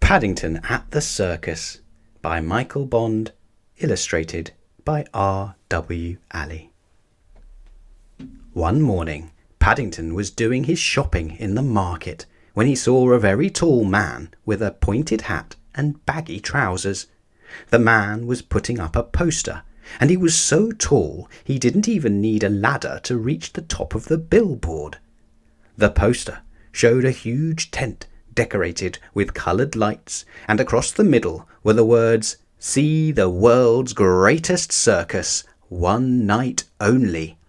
Paddington at the Circus by Michael Bond, illustrated by R.W. Alley. One morning, Paddington was doing his shopping in the market when he saw a very tall man with a pointed hat and baggy trousers. The man was putting up a poster, and he was so tall he didn't even need a ladder to reach the top of the billboard. The poster showed a huge tent decorated with coloured lights, and across the middle were the words, "See the world's greatest circus, one night only."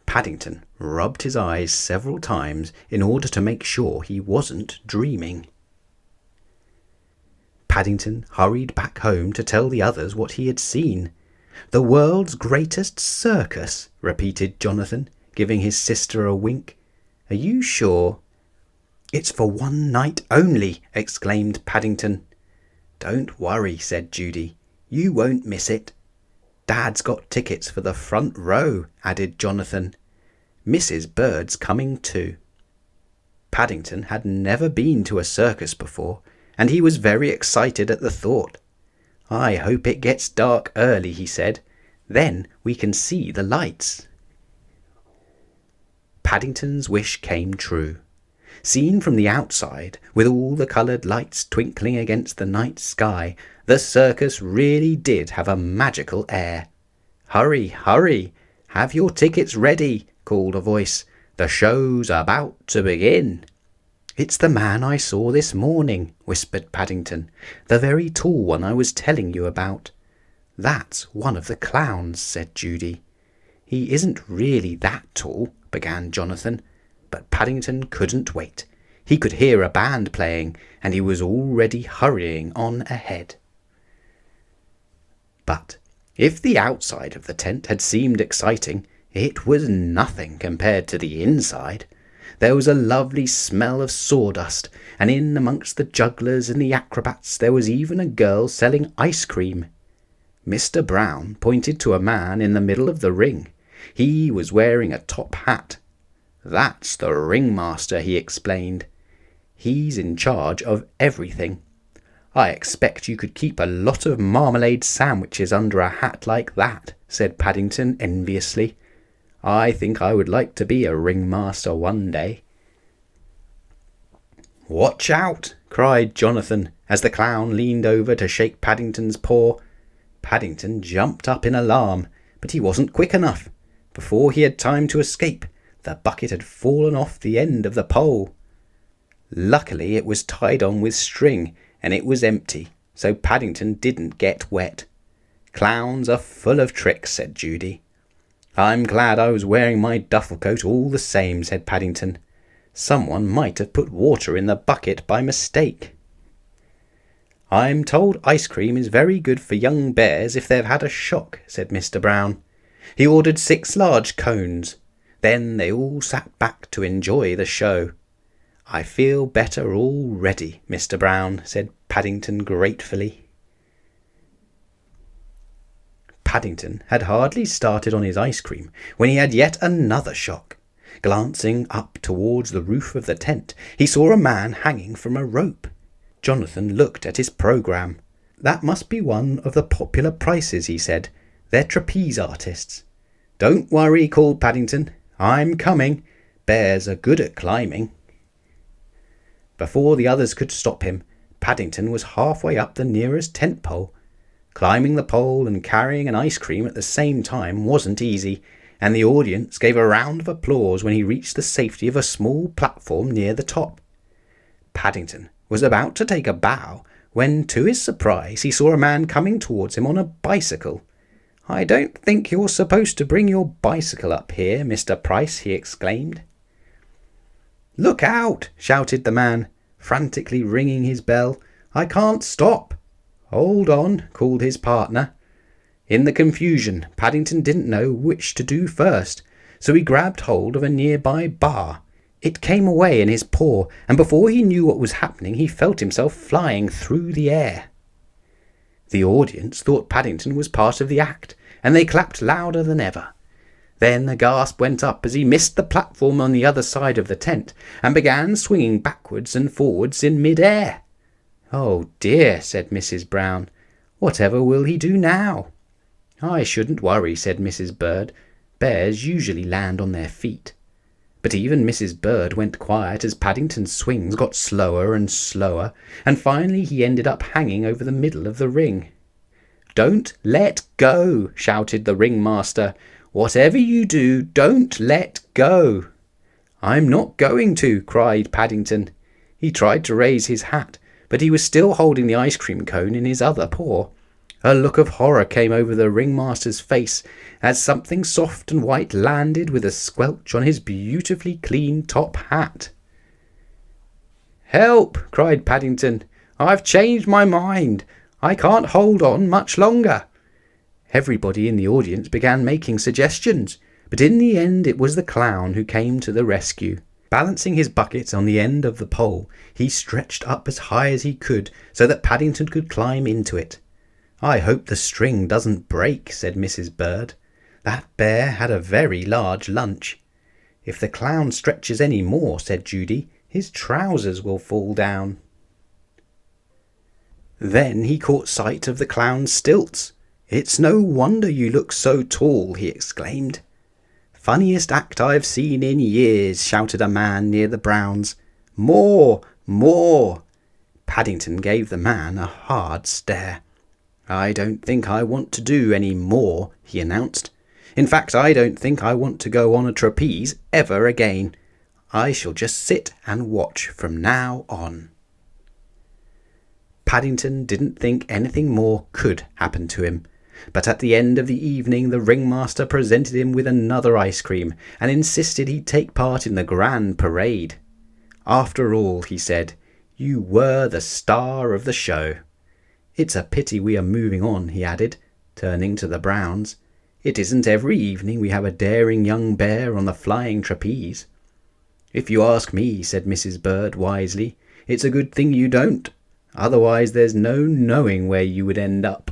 Paddington rubbed his eyes several times in order to make sure he wasn't dreaming. Paddington hurried back home to tell the others what he had seen. "The world's greatest circus," repeated Jonathan, giving his sister a wink. "Are you sure?" "It's for one night only," exclaimed Paddington. "Don't worry," said Judy. "You won't miss it." "Dad's got tickets for the front row," added Jonathan. "Mrs. Bird's coming too." Paddington had never been to a circus before, and he was very excited at the thought. "I hope it gets dark early," he said. "Then we can see the lights." Paddington's wish came true. Seen from the outside, with all the coloured lights twinkling against the night sky, the circus really did have a magical air. "Hurry, hurry! Have your tickets ready!" called a voice. "The show's about to begin." "It's the man I saw this morning," whispered Paddington. "The very tall one I was telling you about." "That's one of the clowns," said Judy. "He isn't really that tall," began Jonathan. But Paddington couldn't wait. He could hear a band playing, and he was already hurrying on ahead. But if the outside of the tent had seemed exciting, it was nothing compared to the inside. There was a lovely smell of sawdust, and in amongst the jugglers and the acrobats there was even a girl selling ice cream. Mr. Brown pointed to a man in the middle of the ring. He was wearing a top hat. "That's the ringmaster," he explained. "He's in charge of everything. I expect you could keep a lot of marmalade sandwiches under a hat like that," said Paddington enviously. "I think I would like to be a ringmaster one day." "Watch out!" cried Jonathan, as the clown leaned over to shake Paddington's paw. Paddington jumped up in alarm, but he wasn't quick enough. Before he had time to escape, the bucket had fallen off the end of the pole. Luckily it was tied on with string, and it was empty, so Paddington didn't get wet. "Clowns are full of tricks," said Judy. "I'm glad I was wearing my duffel coat all the same," said Paddington. "Someone might have put water in the bucket by mistake." "I'm told ice cream is very good for young bears if they've had a shock," said Mr. Brown. He ordered 6 large cones. Then they all sat back to enjoy the show. "I feel better already, Mr. Brown," said Paddington gratefully. Paddington had hardly started on his ice cream when he had yet another shock. Glancing up towards the roof of the tent, he saw a man hanging from a rope. Jonathan looked at his programme. "That must be one of the popular prices," he said. "They're trapeze artists." "Don't worry," called Paddington. "I'm coming. Bears are good at climbing." Before the others could stop him, Paddington was halfway up the nearest tent pole. Climbing the pole and carrying an ice cream at the same time wasn't easy, and the audience gave a round of applause when he reached the safety of a small platform near the top. Paddington was about to take a bow when, to his surprise, he saw a man coming towards him on a bicycle. "I don't think you're supposed to bring your bicycle up here, Mr. Price," he exclaimed. "Look out!" shouted the man, frantically ringing his bell. "I can't stop." "Hold on," called his partner. In the confusion, Paddington didn't know which to do first, so he grabbed hold of a nearby bar. It came away in his paw, and before he knew what was happening, he felt himself flying through the air. The audience thought Paddington was part of the act, and they clapped louder than ever. Then a gasp went up as he missed the platform on the other side of the tent and began swinging backwards and forwards in mid-air. "Oh dear," said Mrs. Brown. "Whatever will he do now?" "I shouldn't worry," said Mrs. Bird. "Bears usually land on their feet." But even Mrs. Bird went quiet as Paddington's swings got slower and slower, and finally he ended up hanging over the middle of the ring. "Don't let go!" shouted the ringmaster. "Whatever you do, don't let go!" "I'm not going to!" cried Paddington. He tried to raise his hat, but he was still holding the ice cream cone in his other paw. A look of horror came over the ringmaster's face as something soft and white landed with a squelch on his beautifully clean top hat. "Help!" cried Paddington. "I've changed my mind. I can't hold on much longer." Everybody in the audience began making suggestions, but in the end it was the clown who came to the rescue. Balancing his bucket on the end of the pole, he stretched up as high as he could so that Paddington could climb into it. "I hope the string doesn't break," said Mrs. Bird. "That bear had a very large lunch." "If the clown stretches any more," said Judy, "his trousers will fall down." Then he caught sight of the clown's stilts. "It's no wonder you look so tall," he exclaimed. "Funniest act I've seen in years," shouted a man near the Browns. "More! More!" Paddington gave the man a hard stare. "I don't think I want to do any more," he announced. "In fact, I don't think I want to go on a trapeze ever again. I shall just sit and watch from now on." Paddington didn't think anything more could happen to him, but at the end of the evening the ringmaster presented him with another ice cream and insisted he'd take part in the grand parade. "After all," he said, "you were the star of the show. It's a pity we are moving on," he added, turning to the Browns. "It isn't every evening we have a daring young bear on the flying trapeze." "If you ask me," said Mrs. Bird wisely, "it's a good thing you don't. Otherwise there's no knowing where you would end up."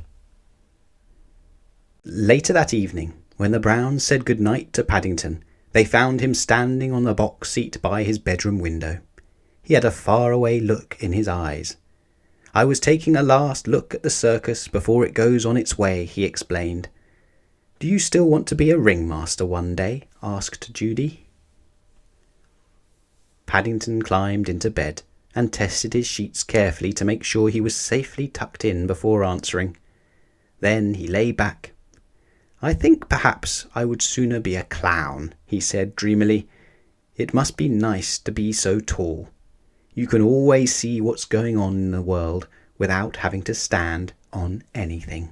Later that evening, when the Browns said good night to Paddington, they found him standing on the box seat by his bedroom window. He had a faraway look in his eyes. "I was taking a last look at the circus before it goes on its way," he explained. "Do you still want to be a ringmaster one day?" asked Judy. Paddington climbed into bed and tested his sheets carefully to make sure he was safely tucked in before answering. Then he lay back. "I think perhaps I would sooner be a clown," he said dreamily. "It must be nice to be so tall. You can always see what's going on in the world without having to stand on anything."